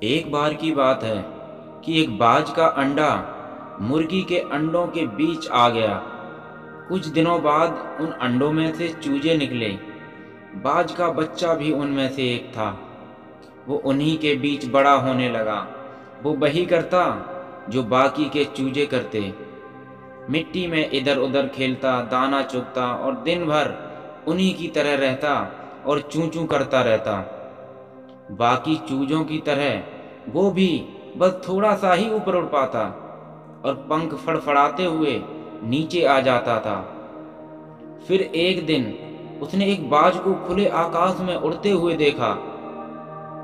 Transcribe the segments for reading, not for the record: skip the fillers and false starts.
एक बार की बात है कि एक बाज का अंडा मुर्गी के अंडों के बीच आ गया। कुछ दिनों बाद उन अंडों में से चूजे निकले। बाज का बच्चा भी उनमें से एक था। वो उन्हीं के बीच बड़ा होने लगा। वो वही करता जो बाकी के चूजे करते। मिट्टी में इधर उधर खेलता, दाना चुगता और दिन भर उन्हीं की तरह रहता और चूं चूं करता रहता। बाकी चूजों की तरह वो भी बस थोड़ा सा ही ऊपर उड़ पाता और पंख फड़फड़ाते हुए नीचे आ जाता था। फिर एक दिन उसने एक बाज को खुले आकाश में उड़ते हुए देखा।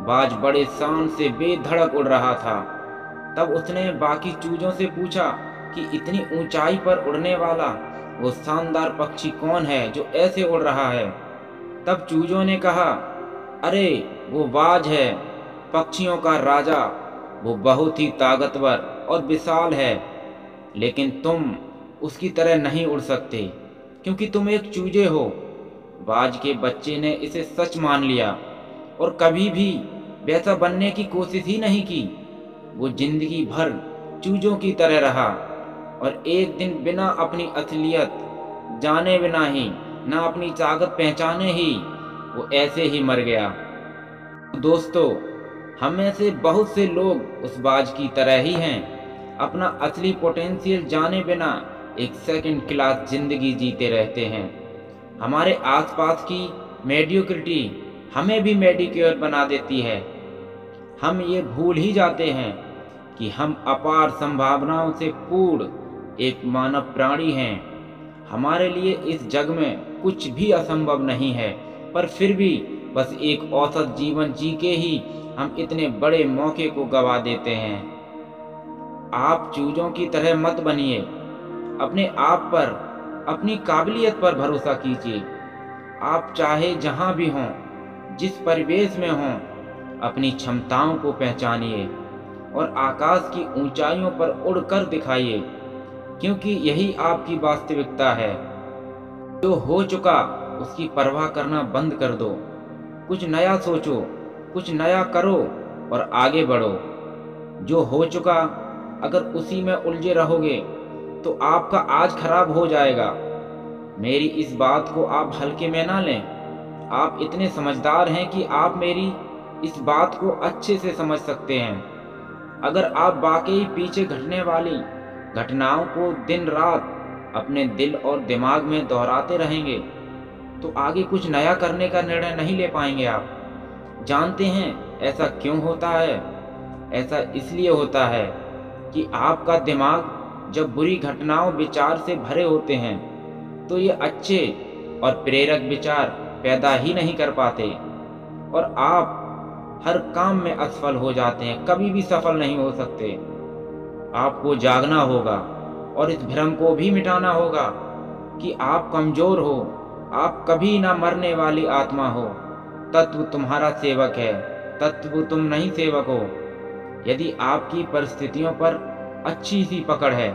बाज बड़े शान से बेधड़क उड़ रहा था। तब उसने बाकी चूजों से पूछा कि इतनी ऊंचाई पर उड़ने वाला वो शानदार पक्षी कौन है जो ऐसे उड़ रहा है। तब चूजों ने कहा, अरे वो बाज है, पक्षियों का राजा। वो बहुत ही ताकतवर और विशाल है, लेकिन तुम उसकी तरह नहीं उड़ सकते क्योंकि तुम एक चूजे हो। बाज के बच्चे ने इसे सच मान लिया और कभी भी वैसा बनने की कोशिश ही नहीं की। वो जिंदगी भर चूजों की तरह रहा और एक दिन बिना अपनी असलियत जाने बिना ही ना अपनी ताकत पहचाने ही वो ऐसे ही मर गया। दोस्तों, हम में से बहुत से लोग उस बाज की तरह ही हैं। अपना असली पोटेंशियल जाने बिना एक सेकंड क्लास जिंदगी जीते रहते हैं। हमारे आसपास की मेडियोक्रिटी हमें भी मेडिक्योर बना देती है। हम ये भूल ही जाते हैं कि हम अपार संभावनाओं से पूर्ण एक मानव प्राणी हैं। हमारे लिए इस जग में कुछ भी असंभव नहीं है, पर फिर भी बस एक औसत जीवन जी के ही हम इतने बड़े मौके को गवा देते हैं। आप चूजों की तरह मत बनिए। अपने आप पर, अपनी काबिलियत पर भरोसा कीजिए। आप चाहे जहां भी हों, जिस परिवेश में हों, अपनी क्षमताओं को पहचानिए और आकाश की ऊंचाइयों पर उड़कर दिखाइए, क्योंकि यही आपकी वास्तविकता है। जो हो चुका उसकी परवाह करना बंद कर दो। कुछ नया सोचो, कुछ नया करो और आगे बढ़ो। जो हो चुका, अगर उसी में उलझे रहोगे तो आपका आज खराब हो जाएगा। मेरी इस बात को आप हल्के में ना लें। आप इतने समझदार हैं कि आप मेरी इस बात को अच्छे से समझ सकते हैं। अगर आप वाकई पीछे घटने वाली घटनाओं को दिन रात अपने दिल और दिमाग में दोहराते रहेंगे तो आगे कुछ नया करने का निर्णय नहीं ले पाएंगे। आप जानते हैं ऐसा क्यों होता है? ऐसा इसलिए होता है कि आपका दिमाग जब बुरी घटनाओं विचार से भरे होते हैं तो ये अच्छे और प्रेरक विचार पैदा ही नहीं कर पाते और आप हर काम में असफल हो जाते हैं, कभी भी सफल नहीं हो सकते। आपको जागना होगा और इस भ्रम को भी मिटाना होगा कि आप कमजोर हो। आप कभी ना मरने वाली आत्मा हो। तत्व तुम्हारा सेवक है, तत्व तुम नहीं सेवक हो। यदि आपकी परिस्थितियों पर अच्छी सी पकड़ है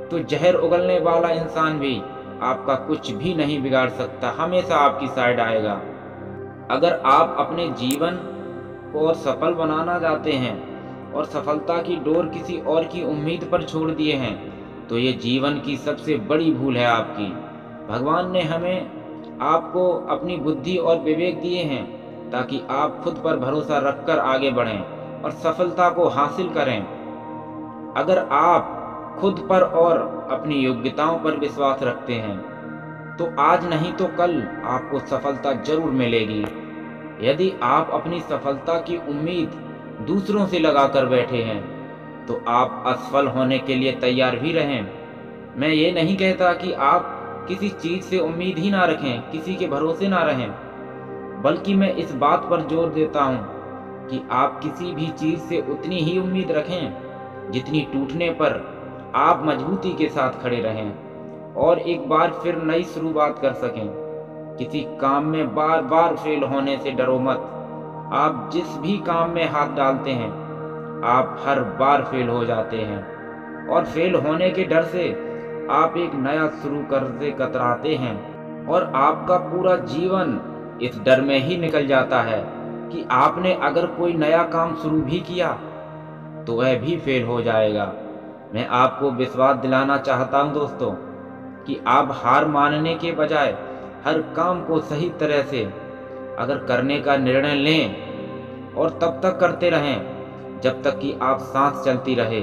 तो जहर उगलने वाला इंसान भी आपका कुछ भी नहीं बिगाड़ सकता, हमेशा आपकी साइड आएगा। अगर आप अपने जीवन को और सफल बनाना चाहते हैं और सफलता की डोर किसी और की उम्मीद पर छोड़ दिए हैं तो ये जीवन की सबसे बड़ी भूल है आपकी। भगवान ने हमें आपको अपनी बुद्धि और विवेक दिए हैं ताकि आप खुद पर भरोसा रखकर आगे बढ़ें और सफलता को हासिल करें। अगर आप खुद पर और अपनी योग्यताओं पर विश्वास रखते हैं तो आज नहीं तो कल आपको सफलता जरूर मिलेगी। यदि आप अपनी सफलता की उम्मीद दूसरों से लगाकर बैठे हैं तो आप असफल होने के लिए तैयार भी रहें। मैं ये नहीं कहता कि आप किसी चीज से उम्मीद ही ना रखें, किसी के भरोसे ना रहें, बल्कि मैं इस बात पर जोर देता हूँ कि आप किसी भी चीज से उतनी ही उम्मीद रखें जितनी टूटने पर आप मजबूती के साथ खड़े रहें और एक बार फिर नई शुरुआत कर सकें। किसी काम में बार बार फेल होने से डरो मत। आप जिस भी काम में हाथ डालते हैं आप हर बार फेल हो जाते हैं और फेल होने के डर से आप एक नया शुरू करने कतराते हैं और आपका पूरा जीवन इस डर में ही निकल जाता है कि आपने अगर कोई नया काम शुरू भी किया तो वह भी फेल हो जाएगा। मैं आपको विश्वास दिलाना चाहता हूं दोस्तों कि आप हार मानने के बजाय हर काम को सही तरह से अगर करने का निर्णय लें और तब तक करते रहें जब तक कि आप सांस चलती रहे।